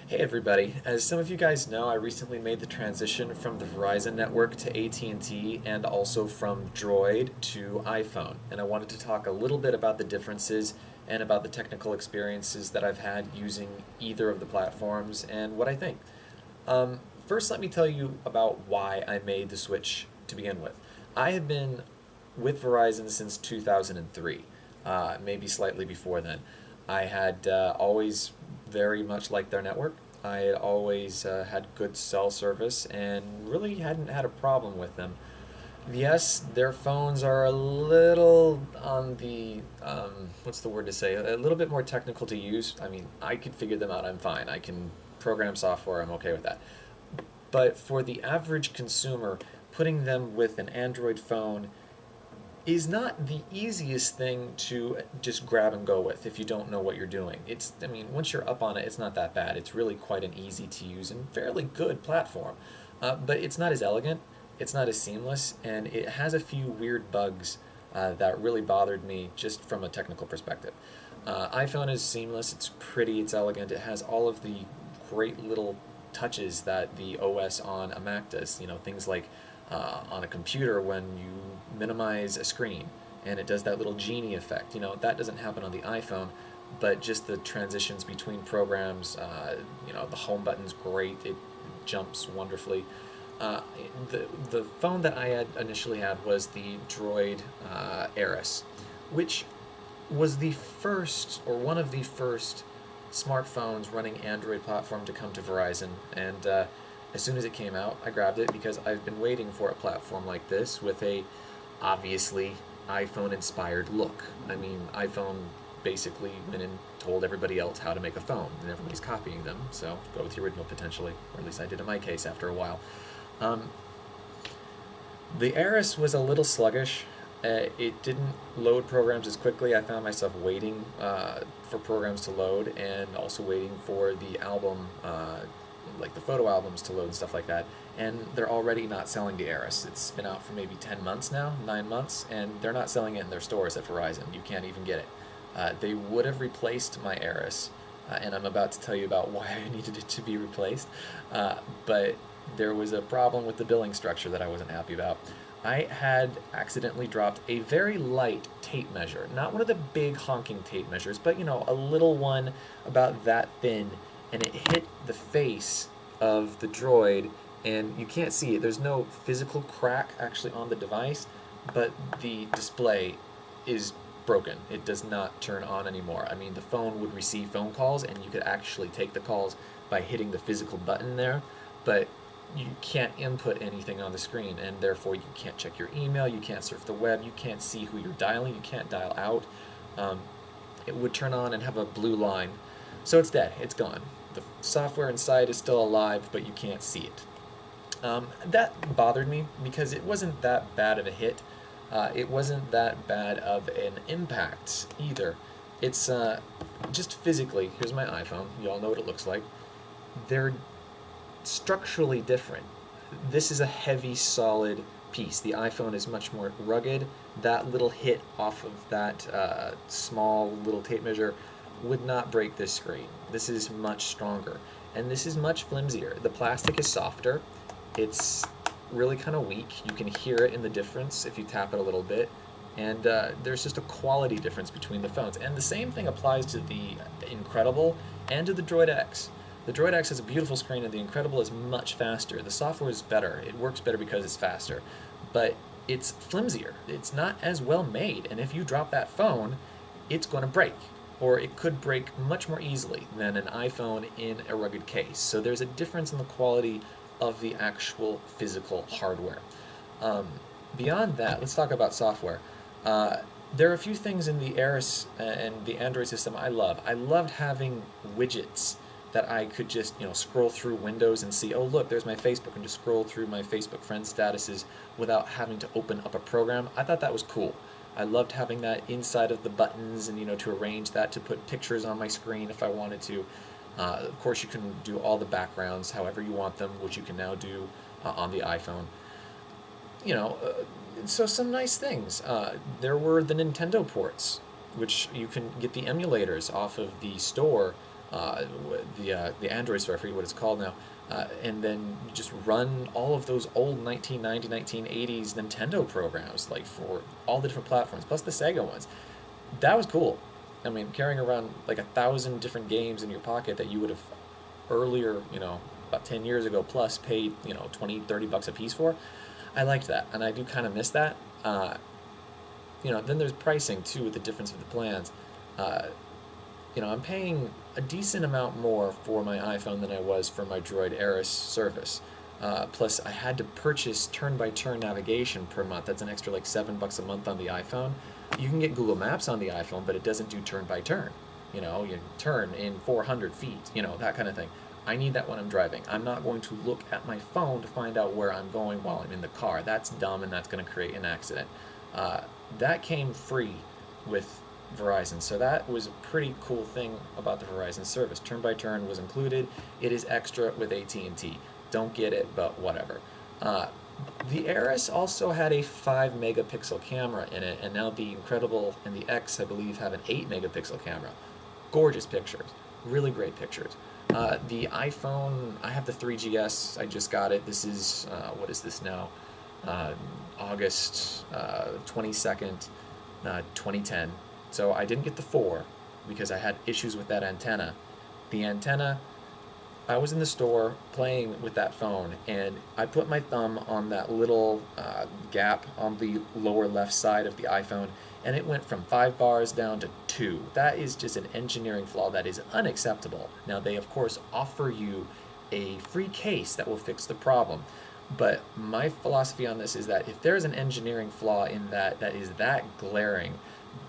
Hey everybody, as some of you guys know, I recently made the transition from the Verizon network to AT&T and also from Droid to iPhone. And I wanted to talk a little bit about the differences and about the technical experiences that I've had using either of the platforms and what I think. First, let me tell you about why I made the switch to begin with. I have been with Verizon since 2003, maybe slightly before then. I had always very much liked their network. I had always had good cell service and really hadn't had a problem with them. Yes, their phones are a little on the, what's the word to say, a little bit more technical to use. I mean, I could figure them out, I'm fine. I can program software, I'm okay with that. But for the average consumer, putting them with an Android phone is not the easiest thing to just grab and go with if you don't know what you're doing. I mean, once you're up on it, it's not that bad. It's really quite an easy to use and fairly good platform. But it's not as elegant, it's not as seamless, and it has a few weird bugs that really bothered me just from a technical perspective. iPhone is seamless, it's pretty, it's elegant, it has all of the great little touches that the OS on a Mac does. You know, things like on a computer when you minimize a screen and it does that little genie effect. You know, that doesn't happen on the iPhone, but just the transitions between programs, the home button's great, it jumps wonderfully. Uh, the phone that I had initially had was the Droid Ares, which was the first or one of the first smartphones running Android platform to come to Verizon, and as soon as it came out, I grabbed it because I've been waiting for a platform like this with a obviously iPhone-inspired look. I mean, iPhone basically went and told everybody else how to make a phone, and everybody's copying them, so go with the original potentially, or at least I did in my case after a while. Um, the Aris was a little sluggish. It didn't load programs as quickly. I found myself waiting for programs to load and also waiting for the album, like the photo albums to load and stuff like that. And they're already not selling the Aris. It's been out for maybe 10 months now, 9 months, and they're not selling it in their stores at Verizon. You can't even get it. They would have replaced my Aris, and I'm about to tell you about why I needed it to be replaced. But there was a problem with the billing structure that I wasn't happy about. I had accidentally dropped a very light tape measure, not one of the big honking tape measures, but a little one about that thin, and it hit the face of the Droid, and you can't see it. There's no physical crack actually on the device, but the display is broken. It does not turn on anymore. I mean, the phone would receive phone calls, and you could actually take the calls by hitting the physical button there, but you can't input anything on the screen, and therefore you can't check your email, you can't surf the web, you can't see who you're dialing, you can't dial out. It would turn on and have a blue line. So it's dead, it's gone. The software inside is still alive, but you can't see it. That bothered me because it wasn't that bad of a hit. It wasn't that bad of an impact either. It's just physically, here's my iPhone, you all know what it looks like. They're structurally different. This is a heavy, solid piece. The iPhone is much more rugged. That little hit off of that small little tape measure would not break this screen. This is much stronger, and this is much flimsier. The plastic is softer. It's really kind of weak. You can hear it in the difference if you tap it a little bit, and there's just a quality difference between the phones. And the same thing applies to the Incredible and to the Droid X. The Droid X has a beautiful screen, and the Incredible is much faster. The software is better. It works better because it's faster, but it's flimsier. It's not as well made, and if you drop that phone, it's going to break, or it could break much more easily than an iPhone in a rugged case. So there's a difference in the quality of the actual physical hardware. Beyond that, let's talk about software. There are a few things in the Aris and the Android system I love. I loved having widgets that I could just scroll through windows and see, oh look, there's my Facebook, and just scroll through my Facebook friend statuses without having to open up a program. I thought that was cool. I loved having that inside of the buttons, and to arrange that to put pictures on my screen if I wanted to. Of course, you can do all the backgrounds however you want them, which you can now do on the iPhone. So some nice things. There were the Nintendo ports, which you can get the emulators off of the store the Android store, I forget what it's called now, and then you just run all of those old 1990, 1980s Nintendo programs, like for all the different platforms, plus the Sega ones. That was cool. I mean, carrying around like 1,000 different games in your pocket that you would have earlier, about 10 years ago plus paid, 20, $30 a piece for. I liked that, and I do kind of miss that. Then there's pricing too with the difference of the plans. Uh, I'm paying a decent amount more for my iPhone than I was for my Droid Aris service. Plus, I had to purchase turn-by-turn navigation per month. That's an extra like $7 a month on the iPhone. You can get Google Maps on the iPhone, but it doesn't do turn-by-turn. You turn in 400 feet, that kind of thing. I need that when I'm driving. I'm not going to look at my phone to find out where I'm going while I'm in the car. That's dumb, and that's going to create an accident. That came free with Verizon, so that was a pretty cool thing about the Verizon service. Turn by turn was included. It is extra with AT&T. Don't get it, but whatever. The Aris also had a 5 megapixel camera in it, and now the Incredible and the X, I believe, have an 8 megapixel camera. Gorgeous pictures, really great pictures. The iPhone, I have the 3GS. I just got it. This is what is this now? August 22nd, 2010. So I didn't get the 4 because I had issues with that antenna. The antenna, I was in the store playing with that phone, and I put my thumb on that little gap on the lower left side of the iPhone, and it went from 5 bars down to 2. That is just an engineering flaw that is unacceptable. Now, they, of course, offer you a free case that will fix the problem. But my philosophy on this is that if there's an engineering flaw in that is that glaring,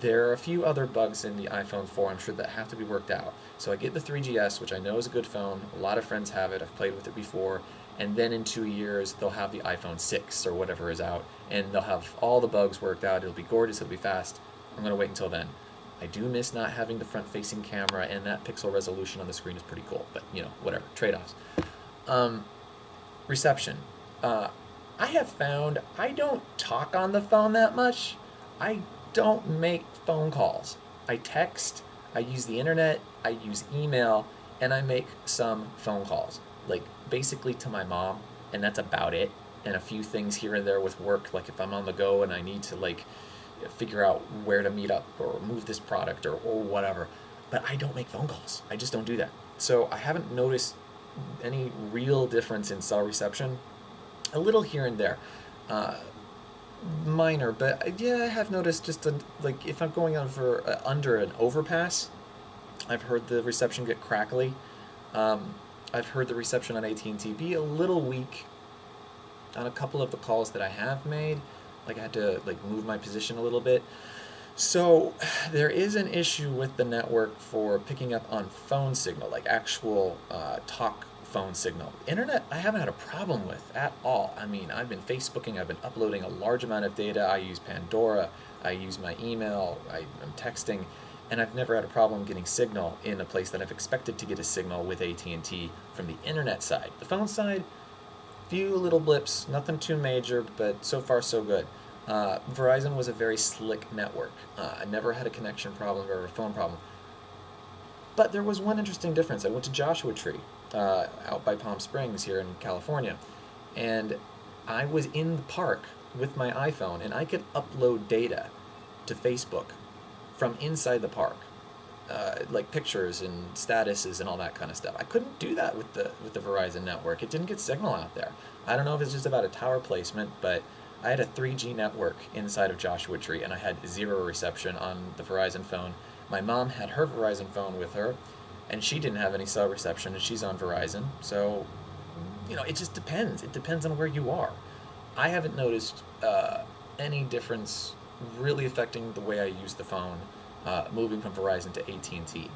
there are a few other bugs in the iPhone 4, I'm sure, that have to be worked out. So I get the 3GS, which I know is a good phone. A lot of friends have it. I've played with it before. And then in 2 years, they'll have the iPhone 6 or whatever is out, and they'll have all the bugs worked out. It'll be gorgeous. It'll be fast. I'm going to wait until then. I do miss not having the front-facing camera, and that pixel resolution on the screen is pretty cool. But, whatever. Trade-offs. Reception. I have found I don't talk on the phone that much. I don't make phone calls. I text, I use the internet, I use email, and I make some phone calls. Like, basically to my mom, and that's about it. And a few things here and there with work, like if I'm on the go and I need to, figure out where to meet up or move this product or whatever. But I don't make phone calls. I just don't do that. So I haven't noticed any real difference in cell reception. A little here and there. Minor, but yeah, I have noticed just if I'm going under an overpass, I've heard the reception get crackly. I've heard the reception on AT&T be a little weak on a couple of the calls that I have made. I had to move my position a little bit. So there is an issue with the network for picking up on phone signal, actual talk phone signal. Internet, I haven't had a problem with at all. I mean, I've been Facebooking, I've been uploading a large amount of data. I use Pandora, I use my email, I'm texting, and I've never had a problem getting signal in a place that I've expected to get a signal with AT&T from the internet side. The phone side, few little blips, nothing too major, but so far so good. Verizon was a very slick network. I never had a connection problem or a phone problem. But there was one interesting difference. I went to Joshua Tree out by Palm Springs here in California, and I was in the park with my iPhone, and I could upload data to Facebook from inside the park, like pictures and statuses and all that kind of stuff. I couldn't do that with the Verizon network. It didn't get signal out there. I don't know if it's just about a tower placement, but I had a 3G network inside of Joshua Tree, and I had 0 reception on the Verizon phone. My mom had her Verizon phone with her, and she didn't have any cell reception, and she's on Verizon. So, it just depends. It depends on where you are. I haven't noticed any difference really affecting the way I use the phone, moving from Verizon to AT&T.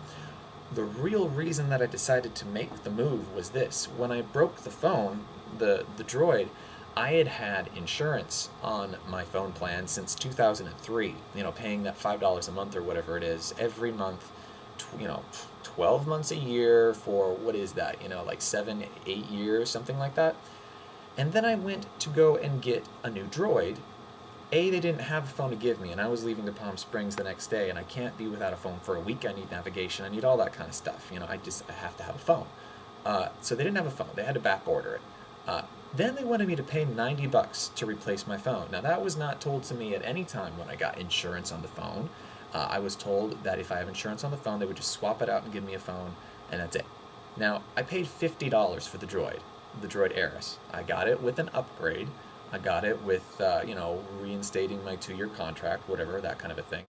The real reason that I decided to make the move was this. When I broke the phone, the Droid, I had had insurance on my phone plan since 2003, paying that $5 a month or whatever it is, every month, 12 months a year for, what is that, 7, 8 years, something like that. And then I went to go and get a new Droid, A, they didn't have a phone to give me, and I was leaving to Palm Springs the next day, and I can't be without a phone for a week. I need navigation. I need all that kind of stuff. You know, I have to have a phone. So they didn't have a phone. They had to back order it. Then they wanted me to pay $90 to replace my phone. Now, that was not told to me at any time when I got insurance on the phone. I was told that if I have insurance on the phone, they would just swap it out and give me a phone, and that's it. Now, I paid $50 for the Droid Aeris. I got it with an upgrade. I got it with, reinstating my 2-year contract, whatever, that kind of a thing.